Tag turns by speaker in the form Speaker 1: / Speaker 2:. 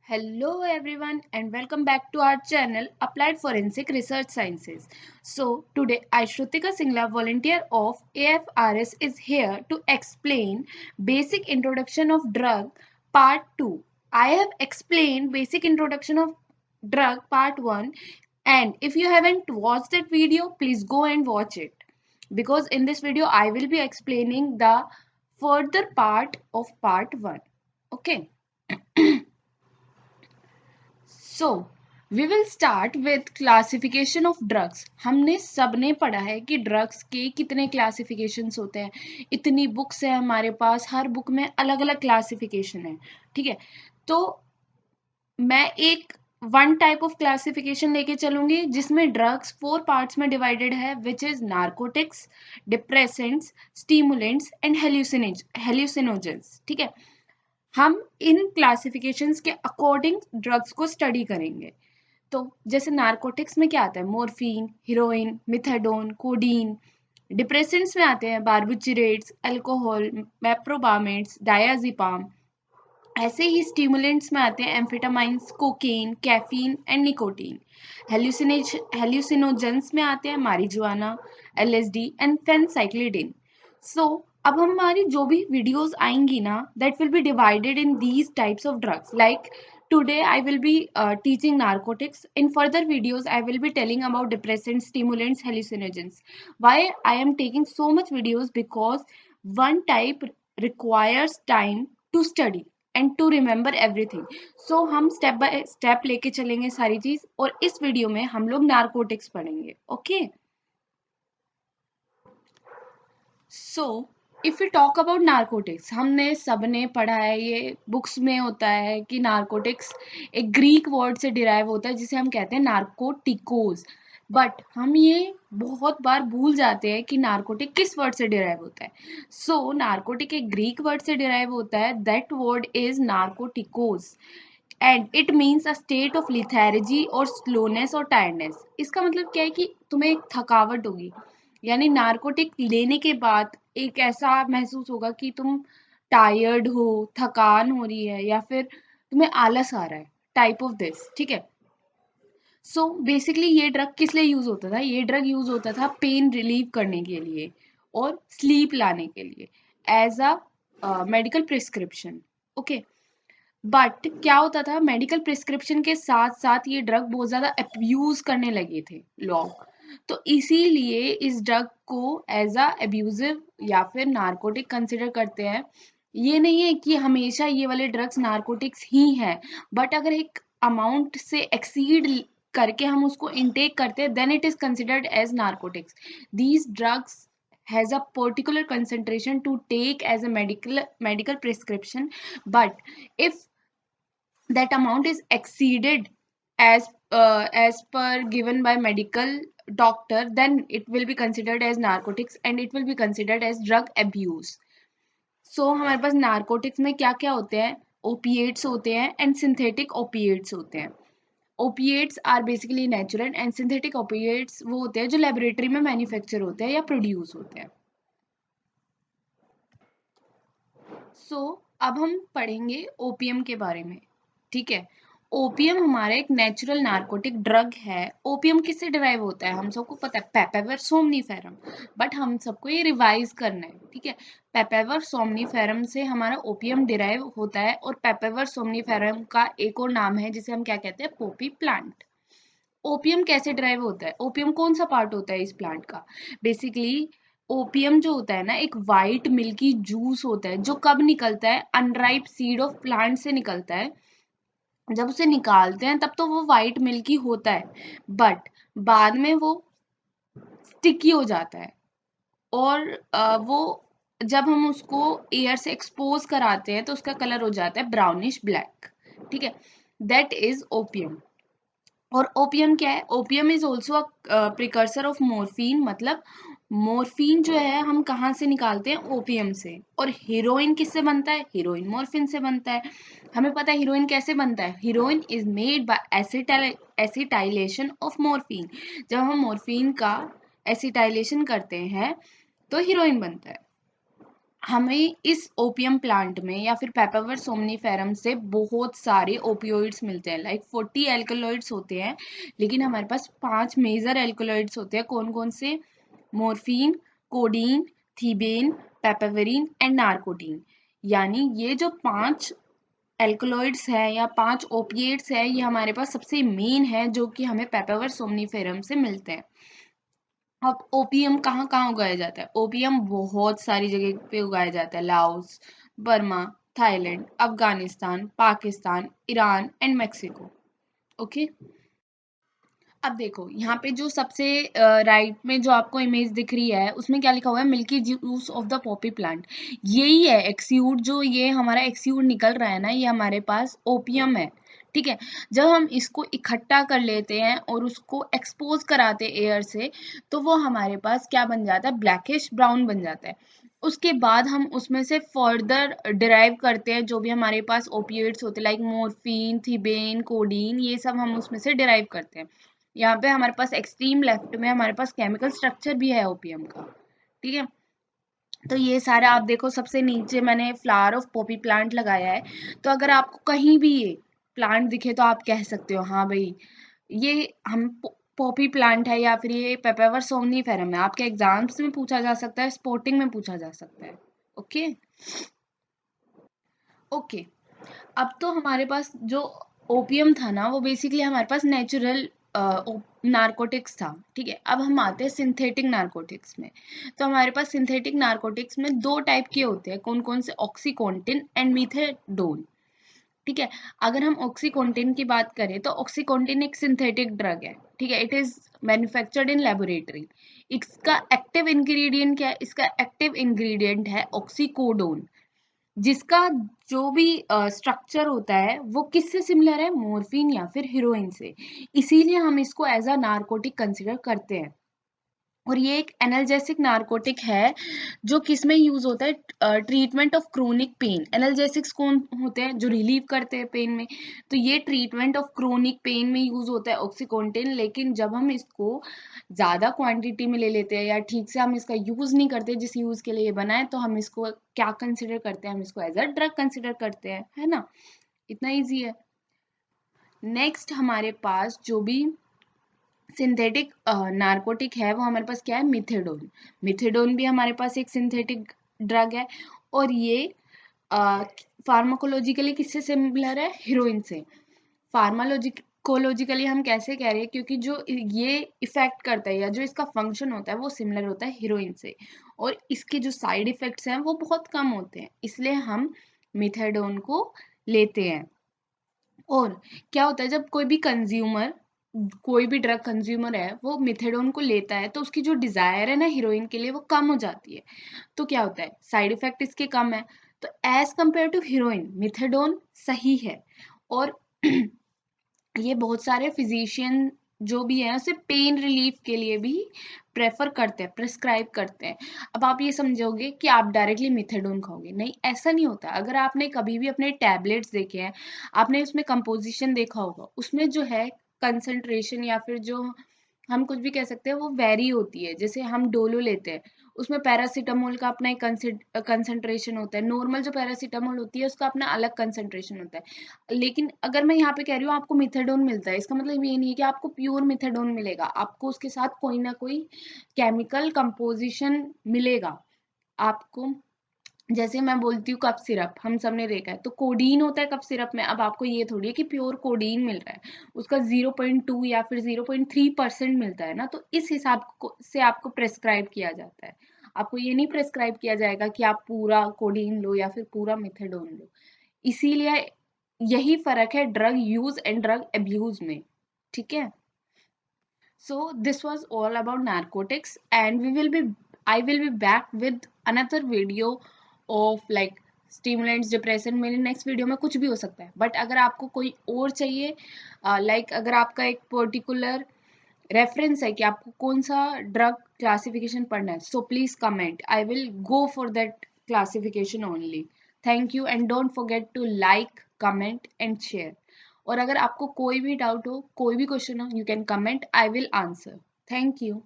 Speaker 1: Hello everyone and welcome back to our channel Applied Forensic Research Sciences. So today I Shrutika Singla, volunteer of AFRS, is here to explain basic introduction of drug part 2. I have explained basic introduction of drug part 1, and if you haven't watched that video please go and watch it, because in this video I will be explaining the further part of part 1. Okay. So we will start with classification of drugs. हमने सबने पढ़ा है कि drugs के कितने classifications होते हैं। इतनी बुक्स है हमारे पास, हर बुक में अलग अलग क्लासिफिकेशन है। ठीक है, तो मैं एक वन टाइप ऑफ क्लासिफिकेशन लेके चलूंगी जिसमें ड्रग्स 4 पार्ट्स में डिवाइडेड है, which is narcotics, depressants, stimulants and hallucinogens. ठीक है, हम इन क्लासिफिकेशंस के अकॉर्डिंग ड्रग्स को स्टडी करेंगे। तो जैसे नार्कोटिक्स में क्या आता है, morphine, heroin, methadone, codeine. Depressants में आते हैं बार्बिचुरेट्स, अल्कोहल, मेप्रोबामेट्स, डायाजिपाम। ऐसे ही स्टिमुलेंट्स में आते हैं एम्फेटामाइंस, कोकेन, कैफीन एंड निकोटीन। हेल्यूसिनोजेंस में आते हैं मारिजुआना, एलएसडी एंड फेनसाइक्लिडिन। सो अब हमारी जो भी वीडियोस आएंगी ना, that will be divided in these types of drugs. Like today I will be teaching narcotics. In further videos I will be telling about depressants, stimulants, hallucinogens. Why I am taking so much videos? Because one type requires time to study and to remember everything. So हम step by step लेके चलेंगे सारी चीज, और इस video में हम लोग नार्कोटिक्स पढ़ेंगे। Okay, so if you talk about narcotics, हमने सबने पढ़ा है, ये बुक्स में होता है कि नार्कोटिक्स एक ग्रीक वर्ड से डिराइव होता है जिसे हम कहते हैं नार्कोटिकोस। बट हम ये बहुत बार भूल जाते हैं कि नार्कोटिक किस वर्ड से डिराइव होता है। सो नार्कोटिक एक ग्रीक वर्ड से डिराइव होता है, that word is narcotikos and it means a state of lethargy और स्लोनेस और टायर्डनेस। इसका मतलब क्या है कि तुम्हें एक थकावट होगी, यानी नार्कोटिक लेने के बाद एक ऐसा महसूस होगा कि तुम टायर्ड हो, थकान हो रही है, या फिर तुम्हें आलस आ रहा है, टाइप ऑफ दिस। ठीक है, सो बेसिकली ये ड्रग किस लिए यूज होता था? ये ड्रग यूज होता था पेन रिलीव करने के लिए और स्लीप लाने के लिए, as a medical prescription. Okay, but क्या होता था, मेडिकल प्रिस्क्रिप्शन के साथ साथ ये ड्रग बहुत ज्यादा अब्यूज करने लगे थे लोग, तो इसीलिए इस ड्रग को एज अ अब्यूजिव या फिर नार्कोटिक कंसिडर करते हैं। ये नहीं है कि हमेशा ये वाले ड्रग्स नार्कोटिक्स ही हैं, बट अगर एक अमाउंट से एक्सीड करके हम उसको इनटेक करते हैं, then it is considered as narcotics. These drugs has a particular concentration to take as a medical prescription, but if that amount is exceeded as per given by medical doctor, then it will be considered as narcotics and it will be considered as drug abuse. So हमारे पास narcotics में क्या क्या होते हैं? Opiates होते हैं and synthetic opiates होते हैं। Opiates are basically natural and synthetic opiates वो होते हैं जो लेबोरेटरी में मैन्युफैक्चर होते हैं या प्रोड्यूस होते हैं। सो अब हम पढ़ेंगे ओपीएम के बारे में। ठीक है, ओपीएम हमारा एक नेचुरल नार्कोटिक ड्रग है। ओपीएम किससे डिराइव होता है? हम सबको पता है, पेपेवर सोमनीफेरम, बट हम सबको ये रिवाइज करना है। ठीक है, पेपेवर सोमनीफेरम से हमारा ओपीएम डिराइव होता है, और पेपेवर सोमनीफेरम का एक और नाम है जिसे हम क्या कहते हैं, पोपी प्लांट। ओपीएम कैसे ड्राइव होता है? ओपीएम कौन सा पार्ट होता है इस प्लांट का? बेसिकली ओपीएम जो होता है ना, एक वाइट मिल्की जूस होता है जो कब निकलता है? अनराइप सीड ऑफ प्लांट से निकलता है। जब उसे निकालते हैं तब तो वो वाइट मिल्की होता है, बट बाद में वो स्टिकी हो जाता है, और वो जब हम उसको एयर से एक्सपोज कराते हैं तो उसका कलर हो जाता है ब्राउनिश ब्लैक। ठीक है, दैट इज ओपीएम। और ओपीएम क्या है? OPM is also a precursor of morphine. मतलब मोर्फिन जो है हम कहाँ से निकालते हैं? ओपीएम से। और हीरोइन किससे बनता है? हीरोइन मोर्फिन से बनता है। हमें पता है हीरोइन कैसे बनता है। Heroine is made by acetylation of morphine. जब हम मोर्फिन का एसिटाइलेशन करते हैं तो हीरोइन बनता है। हमें इस ओपियम प्लांट में या फिर पेपावर सोमनीफेरम से बहुत सारे ओपियोइड्स मिलते हैं, लाइक 40 एल्कलॉइड्स होते हैं, लेकिन हमारे पास 5 मेजर एल्कलॉइड्स होते हैं। कौन कौन से? Morphine, codeine, thebaine, papaverine and narcotine. यानी ये जो 5 एल्कलॉइड्स है या 5 ओपिएट्स है, ये हमारे पास सबसे मेन है जो कि हमें पेपावर सोमनीफेरम से मिलते हैं। अब ओपीएम कहाँ कहाँ उगाया जाता है? ओपीएम बहुत सारी जगह पे उगाया जाता है, Laos, Burma, Thailand, Afghanistan, Pakistan, Iran and Mexico. Okay, अब देखो यहाँ पे जो सबसे राइट में जो आपको इमेज दिख रही है उसमें क्या लिखा हुआ है? Milky juice of the Poppy plant. यही है एक्सियूड, जो ये हमारा एक्सियूड निकल रहा है ना, ये हमारे पास ओपियम है। ठीक है, जब हम इसको इकट्ठा कर लेते हैं और उसको एक्सपोज कराते हैं एयर से, तो वो हमारे पास क्या बन जाता है? ब्लैकिश ब्राउन बन जाता है। उसके बाद हम उसमें से फर्दर डिराइव करते हैं जो भी हमारे पास ओपिएट्स होते हैं, लाइक मोर्फिन, थीबेन, कोडीन, ये सब हम उसमें से डिराइव करते हैं। यहाँ पे हमारे पास एक्सट्रीम लेफ्ट में हमारे पास केमिकल स्ट्रक्चर भी है ओपीएम का। ठीक है, तो ये सारा आप देखो, सबसे नीचे मैंने फ्लावर ऑफ पॉपी प्लांट लगाया है। तो अगर आपको कहीं भी ये प्लांट दिखे तो आप कह सकते हो हाँ भाई ये हम पॉपी प्लांट है या फिर ये पेपावर सोमनीफेरम है। आपके एग्जाम्स में पूछा जा सकता है, स्पोर्टिंग में पूछा जा सकता है। ओके ओके, अब तो हमारे पास जो ओपियम था ना, वो बेसिकली हमारे पास नेचुरल नारकोटिक्स था। ठीक है, अब हम आते हैं सिंथेटिक नारकोटिक्स में। तो हमारे पास सिंथेटिक नारकोटिक्स में दो टाइप के होते हैं। कौन कौन से? ऑक्सीकोंटिन एंड मीथेडोन। ठीक है, अगर हम ऑक्सीकोंटिन की बात करें तो ऑक्सीकोंटिन एक सिंथेटिक ड्रग है। ठीक है, it is manufactured in laboratory. इसका एक्टिव इंग्रेडिएंट क्या है? इसका एक्टिव इंग्रेडिएंट है ऑक्सीकोडोन, जिसका जो भी स्ट्रक्चर होता है वो किससे सिमिलर है? मॉर्फिन या फिर हीरोइन से। इसीलिए हम इसको एज अ नार्कोटिक कंसिडर करते हैं। और ये एक एनाल्जेसिक नार्कोटिक है जो किस में यूज होता है? Treatment of chronic pain. Analgesics कौन होते हैं? जो रिलीव करते हैं पेन में। तो ये ट्रीटमेंट ऑफ क्रोनिक पेन में यूज होता है ऑक्सीकोंटिन। लेकिन जब हम इसको ज्यादा क्वांटिटी में ले लेते हैं या ठीक से हम इसका यूज नहीं करते जिस यूज के लिए ये बना है, तो हम इसको क्या कंसिडर करते हैं? हम इसको एज अ ड्रग कंसिडर करते हैं, है ना? इतना इजी है। नेक्स्ट हमारे पास जो भी सिंथेटिक नार्कोटिक है वो हमारे पास क्या है? मिथेडोन। मिथेडोन भी हमारे पास एक सिंथेटिक ड्रग है और ये फार्माकोलॉजिकली किससे सिमिलर है? हीरोइन से। फार्माकोलॉजिकली हम कैसे कह रहे हैं? क्योंकि जो ये इफेक्ट करता है या जो इसका फंक्शन होता है वो सिमिलर होता है हीरोइन से, और इसके जो साइड इफेक्ट्स हैं वो बहुत कम होते हैं, इसलिए हम मिथेडोन को लेते हैं। और क्या होता है जब कोई भी कंज्यूमर, कोई भी ड्रग कंज्यूमर है, वो मिथेडोन को लेता है तो उसकी जो डिजायर है ना हीरोइन के लिए वो कम हो जाती है। तो क्या होता है? साइड इफेक्ट इसके कम है। तो एज कंपेयर टू हीरोइन मिथेडोन सही है। और ये बहुत सारे फिजिशियन जो भी हैं उसे पेन रिलीफ के लिए भी प्रेफर करते हैं, प्रिस्क्राइब करते हैं। अब आप ये समझोगे कि आप डायरेक्टली मिथेडोन खाओगे, नहीं, ऐसा नहीं होता। अगर आपने कभी भी अपने टैबलेट्स देखे हैं, आपने उसमें कंपोजिशन देखा होगा, उसमें जो है कंसंट्रेशन या फिर जो हम कुछ भी कह सकते हैं वो वेरी होती है। जैसे हम डोलो लेते हैं, उसमें पैरासीटामोल का अपना एक कंसंट्रेशन होता है, नॉर्मल जो पैरासीटामोल होती है उसका अपना अलग कंसंट्रेशन होता है। लेकिन अगर मैं यहाँ पे कह रही हूँ आपको मिथेडोन मिलता है, इसका मतलब ये नहीं है कि आपको प्योर मिथेडोन मिलेगा, आपको उसके साथ कोई ना कोई केमिकल कंपोजिशन मिलेगा आपको। जैसे मैं बोलती हूँ कफ सिरप, हम सबने देखा है, तो कोडीन होता है कफ सिरप में। अब आपको ये थोड़ी है कि प्योर कोडीन मिल रहा है, उसका 0.2 या फिर 0.3% मिलता है ना, तो इस हिसाब से आपको प्रेस्क्राइब किया जाता है। आपको ये नहीं प्रेस्क्राइब किया जाएगा कि आप पूरा कोडीन लो या फिर पूरा मिथेडोन लो। इसीलिए यही फर्क है drug use and drug abuse में। ठीक है, so this was all about narcotics, and I will be back with another video of like stimulants, depressant। मेरे नेक्स्ट वीडियो में कुछ भी हो सकता है, बट अगर आपको कोई और चाहिए, अगर आपका एक पर्टिकुलर रेफरेंस है कि आपको कौन सा ड्रग क्लासिफिकेशन पढ़ना है, so please comment, I will go for that classification only. Thank you and don't forget to like, comment and share. और अगर आपको कोई भी डाउट हो, कोई भी क्वेश्चन हो, you can comment, I will answer. Thank you.